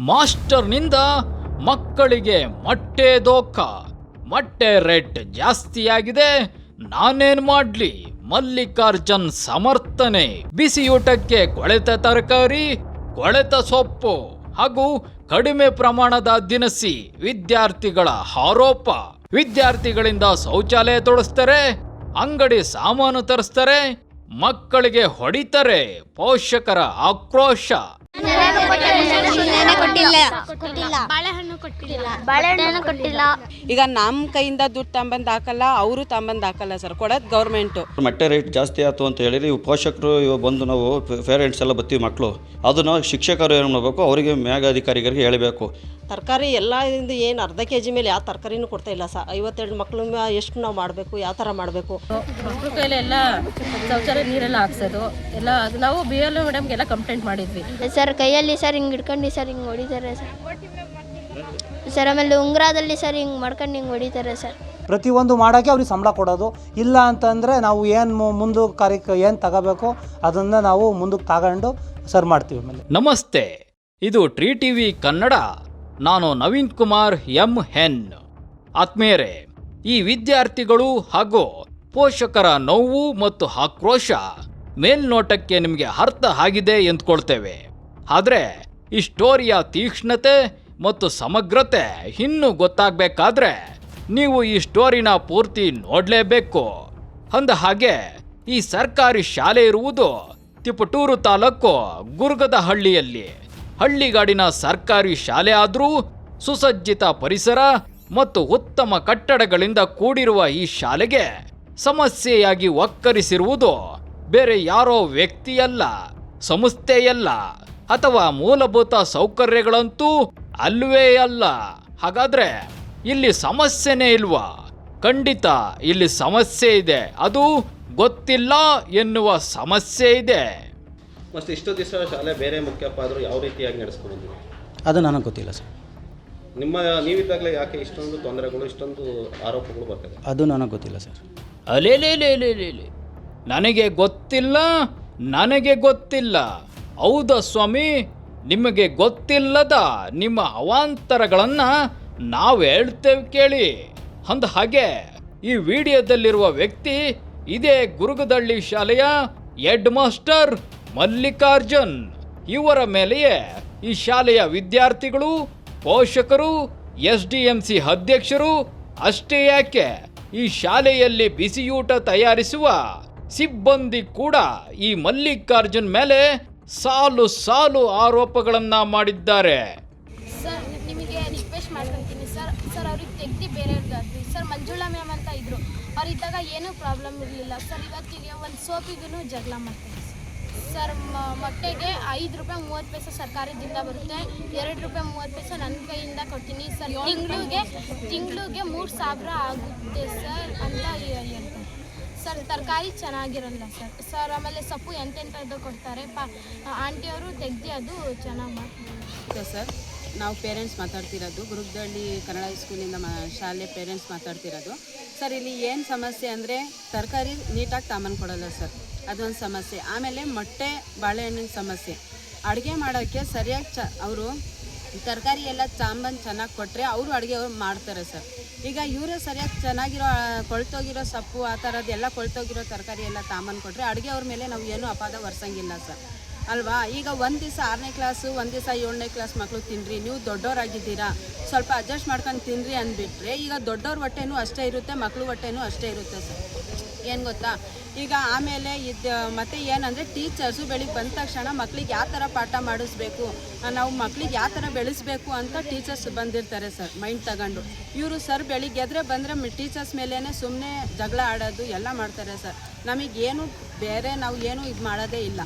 ಮಾಸ್ಟರ್ನಿಂದ ಮಕ್ಕಳಿಗೆ ಮೊಟ್ಟೆ ದೋಖ, ಮೊಟ್ಟೆ ರೇಟ್ ಜಾಸ್ತಿಯಾಗಿದೆ, ನಾನೇನ್ ಮಾಡ್ಲಿ? ಮಲ್ಲಿಕಾರ್ಜುನ್ ಸಮರ್ಥನೆ. ಬಿಸಿಯೂಟಕ್ಕೆ ಕೊಳೆತ ತರಕಾರಿ, ಕೊಳೆತ ಸೊಪ್ಪು ಹಾಗೂ ಕಡಿಮೆ ಪ್ರಮಾಣದ ದಿನಸಿ ವಿದ್ಯಾರ್ಥಿಗಳ ಆರೋಪ. ವಿದ್ಯಾರ್ಥಿಗಳಿಂದ ಶೌಚಾಲಯ ತೊಡಸ್ತಾರೆ, ಅಂಗಡಿ ಸಾಮಾನು ತರಿಸ್ತಾರೆ, ಮಕ್ಕಳಿಗೆ ಹೊಡಿತಾರೆ, ಪೋಷಕರ ಆಕ್ರೋಶ. ಈಗ ನಮ್ಮ ಕೈಯಿಂದ ದುಡ್ಡು ತಗೊಂಬಂದು ಹಾಕಲ್ಲ, ಅವರು ತಗೊಂಬಂದು ಹಾಕಲ್ಲ ಸರ್, ಕೊಡೋದು ಗೌರ್ಮೆಂಟು. ಮೊಟ್ಟೆ ರೇಟ್ ಜಾಸ್ತಿ ಆಯ್ತು ಅಂತ ಹೇಳಿರಿ, ಇವು ಪೋಷಕರು ಇವಾಗ ಬಂದು ನಾವು ಪೇರೆಂಟ್ಸ್ ಎಲ್ಲ ಬರ್ತೀವಿ ಮಕ್ಕಳು, ಅದನ್ನು ಶಿಕ್ಷಕರು ಏನು ಮಾಡಬೇಕು, ಅವರಿಗೆ ಮೇಲಾಧಿಕಾರಿಗಳಿಗೆ ಹೇಳಬೇಕು. ತರಕಾರಿ ಎಲ್ಲ ಏನು ಅರ್ಧ ಕೆಜಿ ಮೇಲೆ ಯಾವ ತರಕಾರಿನೂ ಕೊಡ್ತಾ ಇಲ್ಲ ಸರ್. 52 ಮಕ್ಕಳು ಎಷ್ಟು ನಾವು ಮಾಡಬೇಕು, ಯಾವ ಥರ ಮಾಡಬೇಕು? ಮಕ್ಕಳ ಕೈಲಿ ಎಲ್ಲ ಶೌಚಾಲಯ ನೀರೆಲ್ಲ ಹಾಕ್ಸೋದು ಎಲ್ಲ, ಅದು ನಾವು BLO ಮೇಡಮ್ಗೆಲ್ಲ ಕಂಪ್ಲೇಂಟ್ ಮಾಡಿದ್ವಿ ಸರ್. ಕೈಯಲ್ಲಿ ಸರ್ ಹಿಂಗೆ ಹಿಡ್ಕೊಂಡು ಸರ್ ಹಿಂಗೆ ಹೊಡಿತಾರೆ ಸರ್. ಆಮೇಲೆ ಉಂಗುರದಲ್ಲಿ ಸರ್ ಹಿಂಗೆ ಮಾಡ್ಕೊಂಡು ಹಿಂಗೆ ಹೊಡಿತಾರೆ ಸರ್. ಪ್ರತಿಯೊಂದು ಮಾಡೋಕ್ಕೆ ಅವ್ರಿಗೆ ಸಂಬಳ ಕೊಡೋದು. ಇಲ್ಲ ಅಂತಂದರೆ ನಾವು ಏನು ಮುಂದೆ ಕಾರ್ಯಕ್ಕೆ ಏನು ತಗೋಬೇಕು ಅದನ್ನು ನಾವು ಮುಂದಕ್ಕೆ ತಗೊಂಡು ಸರ್ ಮಾಡ್ತೀವಿ. ಆಮೇಲೆ ನಮಸ್ತೆ, ಇದು ಟ್ರೀ ಟಿವಿ ಕನ್ನಡ. ನಾನು ನವೀನ್ ಕುಮಾರ್ MN. ಆತ್ಮೀಯರೇ, ಈ ವಿದ್ಯಾರ್ಥಿಗಳು ಹಾಗೂ ಪೋಷಕರ ನೋವು ಮತ್ತು ಆಕ್ರೋಶ ಮೇಲ್ನೋಟಕ್ಕೆ ನಿಮಗೆ ಅರ್ಥ ಆಗಿದೆ ಎಂದ್ಕೊಳ್ತೇವೆ. ಆದರೆ ಈ ಸ್ಟೋರಿಯ ತೀಕ್ಷ್ಣತೆ ಮತ್ತು ಸಮಗ್ರತೆ ಇನ್ನೂ ಗೊತ್ತಾಗಬೇಕಾದ್ರೆ ನೀವು ಈ ಸ್ಟೋರಿನ ಪೂರ್ತಿ ನೋಡಲೇಬೇಕು. ಅಂದ ಹಾಗೆ ಈ ಸರ್ಕಾರಿ ಶಾಲೆ ಇರುವುದು ತಿಪಟೂರು ತಾಲೂಕು ಗುರ್ಗದಹಳ್ಳಿಯಲ್ಲಿ. ಹಳ್ಳಿಗಾಡಿನ ಸರ್ಕಾರಿ ಶಾಲೆ ಆದರೂ ಸುಸಜ್ಜಿತ ಪರಿಸರ ಮತ್ತು ಉತ್ತಮ ಕಟ್ಟಡಗಳಿಂದ ಕೂಡಿರುವ ಈ ಶಾಲೆಗೆ ಸಮಸ್ಯೆಯಾಗಿ ಒಕ್ಕರಿಸಿರುವುದು ಬೇರೆ ಯಾರೋ ವ್ಯಕ್ತಿಯಲ್ಲ, ಸಂಸ್ಥೆಯಲ್ಲ, ಅಥವಾ ಮೂಲಭೂತ ಸೌಕರ್ಯಗಳಂತೂ ಅಲ್ವೇ ಅಲ್ಲ. ಹಾಗಾದ್ರೆ ಇಲ್ಲಿ ಸಮಸ್ಯೆನೇ ಇಲ್ವಾ? ಖಂಡಿತ ಇಲ್ಲಿ ಸಮಸ್ಯೆ ಇದೆ, ಅದು ಗೊತ್ತಿಲ್ಲ ಎನ್ನುವ ಸಮಸ್ಯೆ ಇದೆ. ಮತ್ತು ಇಷ್ಟು ದಿವಸ ಶಾಲೆ ಬೇರೆ ಮುಖ್ಯೋಪಾಧ್ಯಾಯರು ಯಾವ ರೀತಿಯಾಗಿ ನಡೆಸ್ಕೊಂಡು ಅದು ನನಗೆ ಗೊತ್ತಿಲ್ಲ ಸರ್. ನೀವಿದ್ದಾಗಲೇ ಯಾಕೆ ಇಷ್ಟೊಂದು ತೊಂದರೆಗಳು, ಇಷ್ಟೊಂದು ಆರೋಪಗಳು ಬರ್ತದೆ? ಅದು ನನಗೆ ಗೊತ್ತಿಲ್ಲ ಸರ್. ಅಲೇಲೇಲೇಲೇಲೇ, ನನಗೆ ಗೊತ್ತಿಲ್ಲ, ನನಗೆ ಗೊತ್ತಿಲ್ಲ. ಹೌದಾ ಸ್ವಾಮಿ? ನಿಮಗೆ ಗೊತ್ತಿಲ್ಲದ ನಿಮ್ಮ ಅವಾಂತರಗಳನ್ನು ನಾವು ಹೇಳ್ತೇವೆ ಕೇಳಿ. ಅಂದ ಹಾಗೆ ಈ ವಿಡಿಯೋದಲ್ಲಿರುವ ವ್ಯಕ್ತಿ ಇದೇ ಗುರುಗದಹಳ್ಳಿ ಶಾಲೆಯ ಹೆಡ್ ಮಾಸ್ಟರ್ ಮಲ್ಲಿಕಾರ್ಜುನ್. ಇವರ ಮೇಲೆಯೇ ಈ ಶಾಲೆಯ ವಿದ್ಯಾರ್ಥಿಗಳು, ಪೋಷಕರು, SDMC ಅಧ್ಯಕ್ಷರು ಅಷ್ಟೇ ಯಾಕೆ, ಈ ಶಾಲೆಯಲ್ಲಿ ಬಿಸಿಯೂಟ ತಯಾರಿಸುವ ಸಿಬ್ಬಂದಿ ಕೂಡ ಈ ಮಲ್ಲಿಕಾರ್ಜುನ್ ಮೇಲೆ ಸಾಲು ಸಾಲು ಆರೋಪಗಳನ್ನ ಮಾಡಿದ್ದಾರೆ. ಸರ್, ನಿಮಗೆ ರಿಕ್ವೆಸ್ಟ್ ಮಾಡ್ಕೊತೀನಿ ಸರ್. ಅವ್ರಿಗೆ ತೆಗ್ದು ಬೇರೆಯವ್ರಿಗಾದ್ವಿ ಸರ್. ಮಂಜುಳಾ ಮ್ಯಾಮ್ ಅಂತ ಇದ್ರು, ಅವರಿದ್ದಾಗ ಏನೂ ಪ್ರಾಬ್ಲಮ್ ಇರಲಿಲ್ಲ ಸರ್. ಇವತ್ತಿಗೆ ಒಂದು ಸೋಪಿಗೂ ಜಗಳ ಮಾಡ್ತಾರೆ ಸರ್. ಮೊಟ್ಟೆಗೆ 5 ರೂಪಾಯಿ 30 ಪೈಸೆ ಸರ್ಕಾರದಿಂದ ಬರುತ್ತೆ, 2 ರೂಪಾಯಿ 30 ಪೈಸೆ ನನ್ನ ಕೈಯಿಂದ ಕೊಡ್ತೀನಿ ಸರ್. ತಿಂಗಳಿಗೆ 3,000 ಆಗುತ್ತೆ ಸರ್ ಅಂತ ಹೇಳ್ತಾರೆ ಸರ್. ತರಕಾರಿ ಚೆನ್ನಾಗಿರಲ್ಲ ಸರ್. ಆಮೇಲೆ ಸೊಪ್ಪು ಎಂತೆಂಥದ್ದು ಕೊಡ್ತಾರೆ, ಆಂಟಿಯವರು ತೆಗ್ದು ಅದು ಚೆನ್ನಾಗಿ ಮಾಡ್ತಾರೆ ಸರ್. ನಾವು ಪೇರೆಂಟ್ಸ್ ಮಾತಾಡ್ತಿರೋದು, ಗುರುಗದಹಳ್ಳಿ ಕನ್ನಡ ಸ್ಕೂಲಿಂದ ಶಾಲೆ ಪೇರೆಂಟ್ಸ್ ಮಾತಾಡ್ತಿರೋದು ಸರ್. ಇಲ್ಲಿ ಏನು ಸಮಸ್ಯೆ ಅಂದರೆ ತರಕಾರಿ ನೀಟಾಗಿ ತಾಮನ್ ಕೊಡಲ್ಲ ಸರ್, ಅದೊಂದು ಸಮಸ್ಯೆ. ಆಮೇಲೆ ಮೊಟ್ಟೆ ಬಾಳೆಹಣ್ಣಿನ ಸಮಸ್ಯೆ. ಅಡುಗೆ ಮಾಡೋಕ್ಕೆ ಸರಿಯಾಗಿ ಅವರು ತರಕಾರಿ ಎಲ್ಲ ತಾಂಬಂದು ಚೆನ್ನಾಗಿ ಕೊಟ್ಟರೆ ಅವರು ಅಡುಗೆ ಮಾಡ್ತಾರೆ ಸರ್. ಈಗ ಇವರೇ ಸರಿಯಾಗಿ ಚೆನ್ನಾಗಿರೋ ಕೊಳ್ತೋಗಿರೋ ಸೊಪ್ಪು ಆ ಥರದ್ದೆಲ್ಲ ಕೊಳ್ತೋಗಿರೋ ತರಕಾರಿ ಎಲ್ಲ ತಾಂಬಂದು ಕೊಟ್ಟರೆ ಅಡುಗೆ ಅವ್ರ ಮೇಲೆ ನಾವು ಏನೂ ಅಪಾದ ಹೊರ್ಸಂಗಿಲ್ಲ ಸರ್, ಅಲ್ವಾ? ಈಗ ಒಂದು ದಿವಸ 6ನೇ ಕ್ಲಾಸು, ಒಂದು ದಿವಸ 7ನೇ ಕ್ಲಾಸ್ ಮಕ್ಕಳು ತಿನ್ನಿರಿ, ನೀವು ದೊಡ್ಡವರಾಗಿದ್ದೀರಾ, ಸ್ವಲ್ಪ ಅಡ್ಜಸ್ಟ್ ಮಾಡ್ಕೊಂಡು ತಿನ್ನಿರಿ ಅಂದ್ಬಿಟ್ರೆ ಈಗ ದೊಡ್ಡವ್ರ ಹೊಟ್ಟೆನೂ ಅಷ್ಟೇ ಇರುತ್ತೆ, ಮಕ್ಕಳು ಹೊಟ್ಟೆನೂ ಅಷ್ಟೇ ಇರುತ್ತೆ ಸರ್. ಏನು ಗೊತ್ತಾ, ಈಗ ಆಮೇಲೆ ಮತ್ತು ಏನಂದರೆ ಟೀಚರ್ಸು ಬೆಳಿಗ್ಗೆ ಬಂದ ತಕ್ಷಣ ಮಕ್ಳಿಗೆ ಯಾವ ಥರ ಪಾಠ ಮಾಡಿಸ್ಬೇಕು, ನಾವು ಮಕ್ಳಿಗೆ ಯಾವ ಥರ ಬೆಳೆಸಬೇಕು ಅಂತ ಟೀಚರ್ಸ್ ಬಂದಿರ್ತಾರೆ ಸರ್, ಮೈಂಡ್ ತಗೊಂಡು. ಇವರು ಸರ್ ಬೆಳಿಗ್ಗೆ ಎದ್ರೆ ಬಂದರೆ ಟೀಚರ್ಸ್ ಮೇಲೇ ಸುಮ್ಮನೆ ಜಗಳ ಆಡೋದು ಎಲ್ಲ ಮಾಡ್ತಾರೆ ಸರ್. ನಮಗೇನು ಬೇರೆ ನಾವು ಏನೂ ಇದು ಮಾಡೋದೇ ಇಲ್ಲ.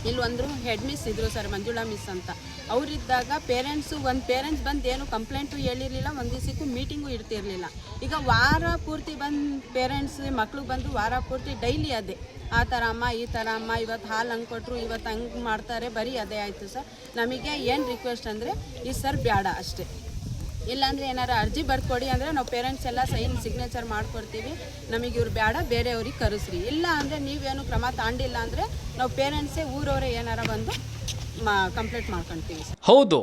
ಇಲ್ಲೊಂದರು ಹೆಡ್ ಮಿಸ್ ಇದ್ದರು ಸರ್, ಮಂಜುಳಾ ಮಿಸ್ ಅಂತ. ಅವರಿದ್ದಾಗ ಒಂದು ಪೇರೆಂಟ್ಸ್ ಬಂದು ಏನು ಕಂಪ್ಲೇಂಟು ಹೇಳಿರಲಿಲ್ಲ, ಒಂದು ದಿವಸಕ್ಕೂ ಮೀಟಿಂಗು ಇಡ್ತಿರಲಿಲ್ಲ. ಈಗ ವಾರ ಪೂರ್ತಿ ಬಂದು ಪೇರೆಂಟ್ಸ್ ಮಕ್ಳಿಗೆ ಬಂದು ವಾರ ಪೂರ್ತಿ ಡೈಲಿ ಅದೇ, ಆ ಥರ ಅಮ್ಮ, ಈ ಥರ ಅಮ್ಮ, ಇವತ್ತು ಹಾಲು ಹಂಗೆ ಕೊಟ್ಟರು, ಇವತ್ತು ಹಂಗೆ ಮಾಡ್ತಾರೆ, ಬರೀ ಅದೇ ಆಯಿತು ಸರ್. ನಮಗೆ ಏನು ರಿಕ್ವೆಸ್ಟ್ ಅಂದರೆ ಈ ಸರ್ ಬೇಡ ಅಷ್ಟೇ. ಇಲ್ಲಾಂದರೆ ಏನಾರು ಅರ್ಜಿ ಬರ್ಕೊಡಿ ಅಂದರೆ ನಾವು ಪೇರೆಂಟ್ಸ್ ಎಲ್ಲ ಸಿಗ್ನೇಚರ್ ಮಾಡಿಕೊಡ್ತೀವಿ, ನಮಗೆ ಇವ್ರು ಬೇಡ, ಬೇರೆಯವ್ರಿಗೆ ಕರೆಸ್ರಿ. ಇಲ್ಲ ಅಂದರೆ ನೀವೇನು ಕ್ರಮ ತಾಂಡಿಲ್ಲ ಅಂದರೆ ನಾವು ಪೇರೆಂಟ್ಸೇ ಊರವರೇ ಏನಾರ ಬಂದು ಕಂಪ್ಲೇಂಟ್ ಮಾಡ್ಕೊಳ್ತೀವಿ. ಹೌದು,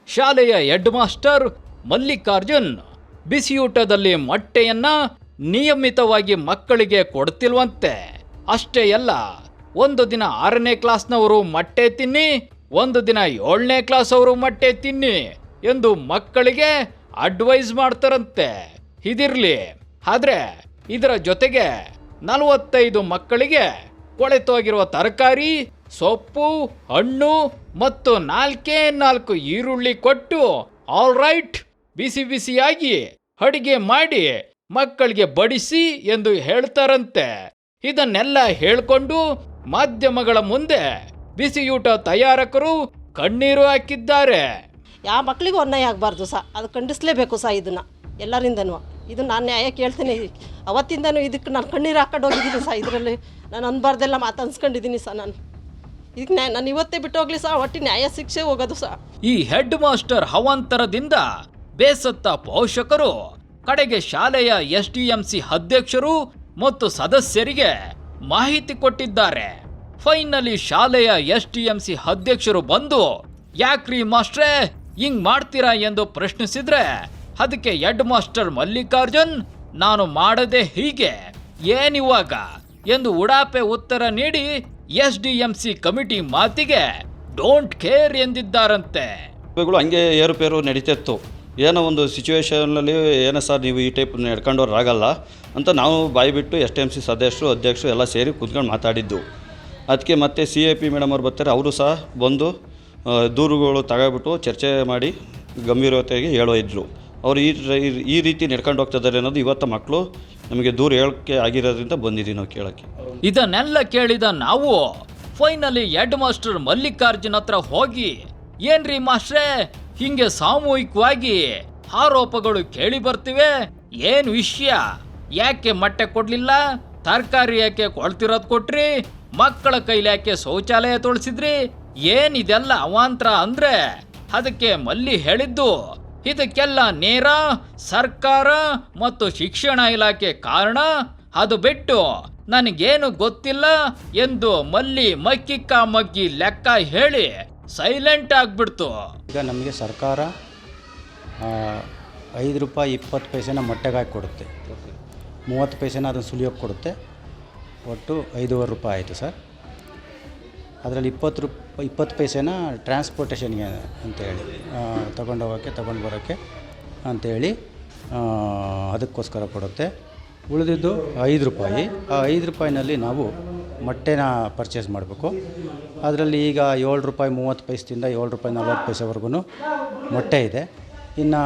ಶಾಲೆಯ ಹೆಡ್ ಮಾಸ್ಟರ್ ಮಲ್ಲಿಕಾರ್ಜುನ್ ಬಿಸಿಯೂಟದಲ್ಲಿ ಮೊಟ್ಟೆಯನ್ನ ನಿಯಮಿತವಾಗಿ ಮಕ್ಕಳಿಗೆ ಕೊಡ್ತಿಲ್ವಂತೆ. ಅಷ್ಟೇ ಅಲ್ಲ, ಒಂದು ದಿನ 6ನೇ ಕ್ಲಾಸ್ನವರು ಮೊಟ್ಟೆ ತಿನ್ನಿ, ಒಂದು ದಿನ 7ನೇ ಕ್ಲಾಸ್ ಅವರು ಮೊಟ್ಟೆ ತಿನ್ನಿ ಎಂದು ಮಕ್ಕಳಿಗೆ ಅಡ್ವೈಸ್ ಮಾಡ್ತಾರಂತೆ. ಇದಿರ್ಲಿ, ಆದ್ರೆ ಇದರ ಜೊತೆಗೆ 45 ಮಕ್ಕಳಿಗೆ ಕೊಳೆತೋಗಿರುವ ತರಕಾರಿ, ಸೊಪ್ಪು, ಹಣ್ಣು ಮತ್ತು 4 ಈರುಳ್ಳಿ ಕೊಟ್ಟು ಆಲ್ ರೈಟ್ ಬಿಸಿ ಬಿಸಿಯಾಗಿ ಅಡಿಗೆ ಮಾಡಿ ಮಕ್ಕಳಿಗೆ ಬಡಿಸಿ ಎಂದು ಹೇಳ್ತಾರಂತೆ. ಇದನ್ನೆಲ್ಲ ಹೇಳ್ಕೊಂಡು ಮಾಧ್ಯಮಗಳ ಮುಂದೆ ಬಿಸಿಯೂಟ ತಯಾರಕರು ಕಣ್ಣೀರು ಹಾಕಿದ್ದಾರೆ. ಯಾವ ಮಕ್ಕಳಿಗೂ ಅನ್ಯಾಯ ಆಗಬಾರ್ದು ಅದು ಖಂಡಿಸಲೇಬೇಕು ಇದನ್ನು ಎಲ್ಲರಿಂದನೂ. ಇದು ನಾನು ನ್ಯಾಯ ಕೇಳ್ತೀನಿ. ಅವತ್ತಿಂದನೂ ಇದಕ್ಕೆ ನಾನು ಕಣ್ಣೀರು ಹಾಕೊಂಡು ಹೋಗಿದ್ದೀನಿ ಇದರಲ್ಲಿ ನಾನು ಅನ್ಬಾರ್ದೆಲ್ಲ ಮಾತು ಅನ್ಸ್ಕೊಂಡಿದ್ದೀನಿ ನಾನು. ಇದಕ್ಕೆ ನಾನು ಇವತ್ತೇ ಬಿಟ್ಟು ಹೋಗ್ಲಿ ಒಟ್ಟು ನ್ಯಾಯ ಶಿಕ್ಷೆ ಹೋಗೋದು ಈ ಹೆಡ್ ಮಾಸ್ಟರ್ ಅವಾಂತರದಿಂದ ಬೇಸತ್ತ ಪೋಷಕರು ಕಡೆಗೆ ಶಾಲೆಯ SDMC ಅಧ್ಯಕ್ಷರು ಮತ್ತು ಸದಸ್ಯರಿಗೆ ಮಾಹಿತಿ ಕೊಟ್ಟಿದ್ದಾರೆ. ಫೈನಲಿ ಶಾಲೆಯ SDMC ಅಧ್ಯಕ್ಷರು ಬಂದು ಯಾಕ್ರಿ ಮಾಸ್ಟ್ರೇ ಹಿಂಗ್ ಮಾಡ್ತೀರಾ ಎಂದು ಪ್ರಶ್ನಿಸಿದ್ರೆ ಅದಕ್ಕೆ ಹೆಡ್ ಮಾಸ್ಟರ್ ಮಲ್ಲಿಕಾರ್ಜುನ್ ನಾನು ಮಾಡದೆ ಹೀಗೆ ಏನಿವಾಗ ಎಂದು ಉಡಾಪೆ ಉತ್ತರ ನೀಡಿ SDMC ಕಮಿಟಿ ಮಾತಿಗೆ ಡೋಂಟ್ ಕೇರ್ ಎಂದಿದ್ದಾರಂತೆ. ಹಂಗೆ ಏರುಪೇರು ನಡೀತಿತ್ತು. ಏನೋ ಒಂದು ಸಿಚುವೇಶನಲ್ಲಿ ಏನೋ ಸರ್ ನೀವು ಈ ಟೈಪ್ ನಡ್ಕೊಂಡವ್ರಾಗಲ್ಲ ಅಂತ ನಾವು ಬಾಯ್ಬಿಟ್ಟು SDMC ಸದಸ್ಯರು ಅಧ್ಯಕ್ಷರು ಎಲ್ಲ ಸೇರಿ ಕೂತ್ಕೊಂಡು ಮಾತಾಡಿದ್ದು. ಅದಕ್ಕೆ ಮತ್ತೆ CAP ಮೇಡಮ್ ಅವ್ರು ಬರ್ತಾರೆ, ಅವರು ಸಹ ಬಂದು ದೂರುಗಳು ತಗೊಬಿಟ್ಟು ಚರ್ಚೆ ಮಾಡಿ ಗಂಭೀರತೆಗೆ ಹೇಳೋ ಇದ್ರು. ಅವರು ಈ ರೀತಿ ನಡ್ಕೊಂಡು ಹೋಗ್ತಿದ್ದಾರೆ ಅನ್ನೋದು ಇವತ್ತು ಮಕ್ಕಳು ನಮಗೆ ದೂರ ಹೇಳೋಕ್ಕೆ ಆಗಿರೋದ್ರಿಂದ ಬಂದಿದ್ದೀವಿ ನಾವು ಕೇಳೋಕ್ಕೆ. ಇದನ್ನೆಲ್ಲ ಕೇಳಿದ ನಾವು ಫೈನಲಿ ಹೆಡ್ ಮಾಸ್ಟರ್ ಮಲ್ಲಿಕಾರ್ಜುನ್ ಹತ್ರ ಹೋಗಿ ಏನ್ರಿ ಮಾಸ್ಟ್ರೇ ಹಿಂಗೆ ಸಾಮೂಹಿಕವಾಗಿ ಆರೋಪಗಳು ಕೇಳಿ ಬರ್ತಿವೆ, ಏನ್ ವಿಷಯ, ಯಾಕೆ ಮೊಟ್ಟೆ ಕೊಡ್ಲಿಲ್ಲ, ತರಕಾರಿ ಯಾಕೆ ಕೊಳ್ತಿರೋದು ಕೊಟ್ರಿ, ಮಕ್ಕಳ ಕೈಲಿ ಯಾಕೆ ಶೌಚಾಲಯ ತೊಳಸಿದ್ರಿ, ಏನಿದೆಲ್ಲ ಅವಾಂತರ ಅಂದ್ರೆ ಅದಕ್ಕೆ ಮಲ್ಲಿ ಹೇಳಿದ್ದು ಇದಕ್ಕೆಲ್ಲ ನೇರ ಸರ್ಕಾರ ಮತ್ತು ಶಿಕ್ಷಣ ಇಲಾಖೆ ಕಾರಣ, ಅದು ಬಿಟ್ಟು ನನಗೇನು ಗೊತ್ತಿಲ್ಲ ಎಂದು ಮಲ್ಲಿ ಮಕ್ಕಿಕ್ಕ ಮಗ್ಗಿ ಲೆಕ್ಕ ಹೇಳಿ ಸೈಲೆಂಟ್ ಆಗ್ಬಿಡ್ತು. ಈಗ ನಮಗೆ ಸರ್ಕಾರ 5 ರೂಪಾಯಿ 20 ಪೈಸೆನ ಮೊಟ್ಟೆಗಾಗಿ ಕೊಡುತ್ತೆ, 30 ಪೈಸೆನ ಅದನ್ನು ಸುಲಿಯೋಕ್ಕೆ ಕೊಡುತ್ತೆ. ಒಟ್ಟು 5.5 ರೂಪಾಯಿ ಆಯಿತು ಸರ್. ಅದರಲ್ಲಿ 20 ಪೈಸೆನ ಟ್ರಾನ್ಸ್ಪೋರ್ಟೇಷನ್ಗೆ ಅಂತೇಳಿ ತಗೊಂಡು ಹೋಗೋಕ್ಕೆ ತಗೊಂಡು ಬರೋಕ್ಕೆ ಅಂಥೇಳಿ ಅದಕ್ಕೋಸ್ಕರ ಕೊಡುತ್ತೆ. ಉಳಿದಿದ್ದು 5 ರೂಪಾಯಿ. ಆ 5 ರೂಪಾಯಿನಲ್ಲಿ ನಾವು ಮೊಟ್ಟೆನ ಪರ್ಚೇಸ್ ಮಾಡಬೇಕು. ಅದರಲ್ಲಿ ಈಗ 7 ರೂಪಾಯಿ 30 ಪೈಸದಿಂದ 7 ರೂಪಾಯಿ 40 ಪೈಸೆವರೆಗೂ ಮೊಟ್ಟೆ ಇದೆ. ಇನ್ನು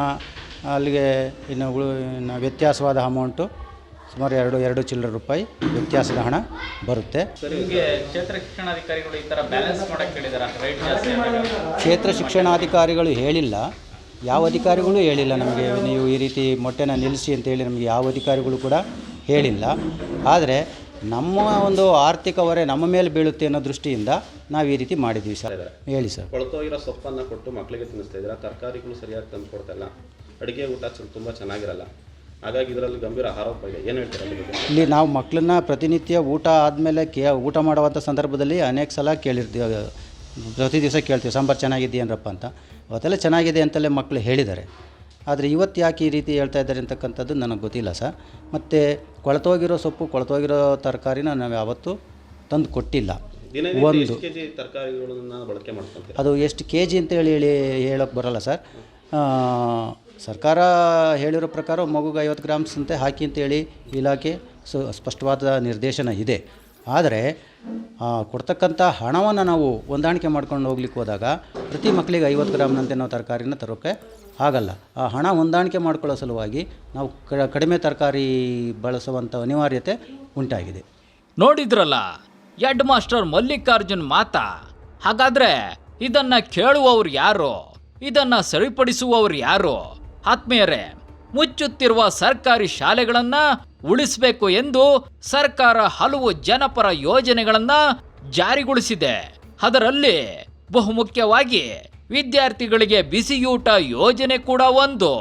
ಅಲ್ಲಿಗೆ ಇನ್ನು ವ್ಯತ್ಯಾಸವಾದ ಅಮೌಂಟು ಸುಮಾರು 2 ಚಿಲ್ಲರೆ ರೂಪಾಯಿ ವ್ಯತ್ಯಾಸದ ಹಣ ಬರುತ್ತೆ. ಕ್ಷೇತ್ರ ಶಿಕ್ಷಣಾಧಿಕಾರಿಗಳು ಈ ಥರ ಬ್ಯಾಲೆನ್ಸ್ ಮಾಡಕ್ಕೆ ಹೇಳಿದಾರೆ, ಕ್ಷೇತ್ರ ಶಿಕ್ಷಣಾಧಿಕಾರಿಗಳು ಹೇಳಿಲ್ಲ, ಯಾವ ಅಧಿಕಾರಿಗಳು ಹೇಳಿಲ್ಲ ನಮಗೆ ನೀವು ಈ ರೀತಿ ಮೊಟ್ಟೆನ ನಿಲ್ಲಿಸಿ ಅಂತೇಳಿ ನಮಗೆ ಯಾವ ಅಧಿಕಾರಿಗಳು ಕೂಡ ಹೇಳಿಲ್ಲ. ಆದರೆ ನಮ್ಮ ಒಂದು ಆರ್ಥಿಕ ಹೊರೆ ನಮ್ಮ ಮೇಲೆ ಬೀಳುತ್ತೆ ಅನ್ನೋ ದೃಷ್ಟಿಯಿಂದ ನಾವು ಈ ರೀತಿ ಮಾಡಿದ್ದೀವಿ ಸರ್. ಹೇಳಿ ಸರ್. ಕೊಳ್ತೋಗಿರೋ ಸೊಪ್ಪನ್ನು ಕೊಟ್ಟು ಮಕ್ಕಳಿಗೆ ತಿನ್ನಿಸ್ತಾ ಇದ್ದೀರಾ, ತರಕಾರಿಗಳು ಸರಿಯಾಗಿ ತಂದು ಕೊಡ್ತಾ ಇಲ್ಲ, ಅಡುಗೆ ಊಟ ತುಂಬ ಚೆನ್ನಾಗಿರಲ್ಲ, ಹಾಗಾಗಿ ಇದರಲ್ಲಿ ಗಂಭೀರ ಆರೋಪ ಇದೆ. ಏನು ಹೇಳ್ತೀರಾ? ಇಲ್ಲಿ ನಾವು ಮಕ್ಕಳನ್ನ ಪ್ರತಿನಿತ್ಯ ಊಟ ಆದಮೇಲೆ ಊಟ ಮಾಡುವಂಥ ಸಂದರ್ಭದಲ್ಲಿ ಅನೇಕ ಸಲ ಕೇಳಿರ್ತೀವಿ, ಪ್ರತಿ ದಿವಸ ಕೇಳ್ತೀವಿ ಸಾಂಬಾರು ಚೆನ್ನಾಗಿದೆಯೇನಪ್ಪ ಅಂತ. ಅವತ್ತೆಲ್ಲ ಚೆನ್ನಾಗಿದೆ ಅಂತಲೇ ಮಕ್ಕಳು ಹೇಳಿದ್ದಾರೆ. ಆದರೆ ಇವತ್ತು ಯಾಕೆ ಈ ರೀತಿ ಹೇಳ್ತಾ ಇದ್ದಾರೆ ಅಂತಕ್ಕಂಥದ್ದು ನನಗೆ ಗೊತ್ತಿಲ್ಲ ಸರ್. ಮತ್ತು ಕೊಳೆತೋಗಿರೋ ಸೊಪ್ಪು ಕೊಳೆತೋಗಿರೋ ತರಕಾರಿನ ನಾವು ಯಾವತ್ತೂ ತಂದು ಕೊಟ್ಟಿಲ್ಲ. ಒಂದು ತರಕಾರಿಗಳನ್ನು ಬಳಕೆ ಮಾಡ್ಕೊಂತೀವಿ, ಅದು ಎಷ್ಟು KG ಅಂತೇಳಿ ಹೇಳೋಕ್ಕೆ ಬರೋಲ್ಲ ಸರ್. ಸರ್ಕಾರ ಹೇಳಿರೋ ಪ್ರಕಾರ ಮಗುಗೆ 50 ಗ್ರಾಮ್ಸ್ ಅಂತೆ ಹಾಕಿ ಅಂತೇಳಿ ಇಲಾಖೆ ಸ್ಪಷ್ಟವಾದ ನಿರ್ದೇಶನ ಇದೆ. ಆದರೆ ಕೊಡ್ತಕ್ಕಂಥ ಹಣವನ್ನು ನಾವು ಹೊಂದಾಣಿಕೆ ಮಾಡ್ಕೊಂಡು ಹೋಗ್ಲಿಕ್ಕೆ ಹೋದಾಗ ಪ್ರತಿ ಮಕ್ಕಳಿಗೆ 50 ಗ್ರಾಮ್ನಂತೆ ನಾವು ತರಕಾರಿನ ತರೋಕ್ಕೆ ಆಗಲ್ಲ. ಆ ಹಣ ಹೊಂದಾಣಿಕೆ ಮಾಡ್ಕೊಳ್ಳೋ ಸಲುವಾಗಿ ನಾವು ಕಡಿಮೆ ತರಕಾರಿ ಬಳಸುವಂಥ ಅನಿವಾರ್ಯತೆ ಉಂಟಾಗಿದೆ. ನೋಡಿದ್ರಲ್ಲ ಹೆಡ್ ಮಾಸ್ಟರ್ ಮಲ್ಲಿಕಾರ್ಜುನ್ ಮಾತಾ. ಹಾಗಾದ್ರೆ ಇದನ್ನ ಕೇಳುವವರು ಯಾರು, ಇದನ್ನ ಸರಿಪಡಿಸುವವರು ಯಾರು? ಆತ್ಮೀಯರೇ, ಮುಚ್ಚುತ್ತಿರುವ ಸರ್ಕಾರಿ ಶಾಲೆಗಳನ್ನ ಉಳಿಸಬೇಕು ಎಂದು ಸರ್ಕಾರ ಹಲವು ಜನಪರ ಯೋಜನೆಗಳನ್ನ ಜಾರಿಗೊಳಿಸಿದೆ. ಅದರಲ್ಲಿ ಬಹುಮುಖ್ಯವಾಗಿ ವಿದ್ಯಾರ್ಥಿಗಳಿಗೆ ಬಿಸಿಯೂಟ ಯೋಜನೆ ಕೂಡ ಒಂದು.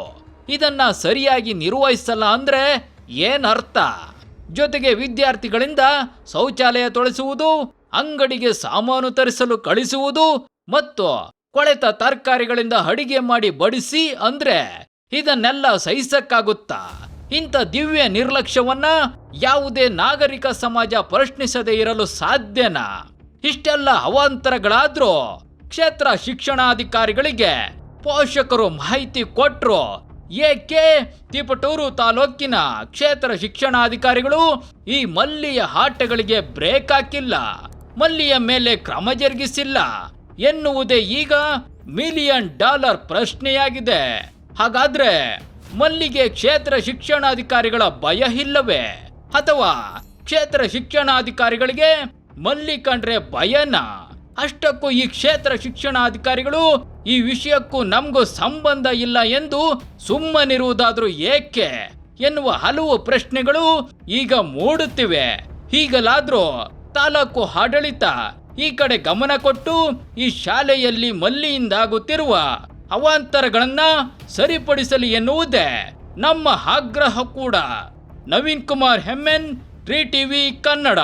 ಇದನ್ನ ಸರಿಯಾಗಿ ನಿರ್ವಹಿಸಲ್ಲ ಅಂದ್ರೆ ಏನರ್ಥ? ಜೊತೆಗೆ ವಿದ್ಯಾರ್ಥಿಗಳಿಂದ ಶೌಚಾಲಯ ತೊಳೆಸುವುದು, ಅಂಗಡಿಗೆ ಸಾಮಾನು ತರಿಸಲು ಕಳಿಸುವುದು ಮತ್ತು ಕೊಳೆತ ತರಕಾರಿಗಳಿಂದ ಅಡಿಗೆ ಮಾಡಿ ಬಡಿಸಿ ಅಂದ್ರೆ ಇದನ್ನೆಲ್ಲ ಸಹಿಸಕ್ಕಾಗುತ್ತಾ? ಇಂಥ ದಿವ್ಯ ನಿರ್ಲಕ್ಷ್ಯವನ್ನ ಯಾವುದೇ ನಾಗರಿಕ ಸಮಾಜ ಪ್ರಶ್ನಿಸದೇ ಇರಲು ಸಾಧ್ಯನಾ? ಇಷ್ಟೆಲ್ಲ ಅವಾಂತರಗಳಾದ್ರೂ ಕ್ಷೇತ್ರ ಶಿಕ್ಷಣಾಧಿಕಾರಿಗಳಿಗೆ ಪೋಷಕರು ಮಾಹಿತಿ ಕೊಟ್ರು. ಏಕೆ ತಿಪಟೂರು ತಾಲೂಕಿನ ಕ್ಷೇತ್ರ ಶಿಕ್ಷಣಾಧಿಕಾರಿಗಳು ಈ ಮಲ್ಲಿಯ ಆಟಗಳಿಗೆ ಬ್ರೇಕ್ ಹಾಕಿಲ್ಲ, ಮಲ್ಲಿಯ ಮೇಲೆ ಕ್ರಮ ಜರುಗಿಸಿಲ್ಲ ಎನ್ನುವುದೇ ಈಗ $1,000,000 ಪ್ರಶ್ನೆಯಾಗಿದೆ. ಹಾಗಾದ್ರೆ ಮಲ್ಲಿಗೆ ಕ್ಷೇತ್ರ ಶಿಕ್ಷಣಾಧಿಕಾರಿಗಳ ಭಯ ಇಲ್ಲವೇ? ಅಥವಾ ಕ್ಷೇತ್ರ ಶಿಕ್ಷಣಾಧಿಕಾರಿಗಳಿಗೆ ಮಲ್ಲಿ ಕಂಡ್ರೆ ಭಯನಾ? ಅಷ್ಟಕ್ಕೂ ಈ ಕ್ಷೇತ್ರ ಶಿಕ್ಷಣಾಧಿಕಾರಿಗಳು ಈ ವಿಷಯಕ್ಕೂ ನಮಗೂ ಸಂಬಂಧ ಇಲ್ಲ ಎಂದು ಸುಮ್ಮನಿರುವುದಾದ್ರೂ ಏಕೆ ಎನ್ನುವ ಹಲವು ಪ್ರಶ್ನೆಗಳು ಈಗ ಮೂಡುತ್ತಿವೆ. ಈಗಲಾದ್ರೂ ತಾಲೂಕು ಆಡಳಿತ ಈ ಕಡೆ ಗಮನ ಕೊಟ್ಟು ಈ ಶಾಲೆಯಲ್ಲಿ ಮಲ್ಲಿಯಿಂದಾಗುತ್ತಿರುವ ಅವಾಂತರಗಳನ್ನ ಸರಿಪಡಿಸಲಿ ಎನ್ನುವುದೇ ನಮ್ಮ ಆಗ್ರಹ ಕೂಡ. ನವೀನ್ ಕುಮಾರ್ ಹೆಮ್ಮೆನ್, 3 TV ಕನ್ನಡ.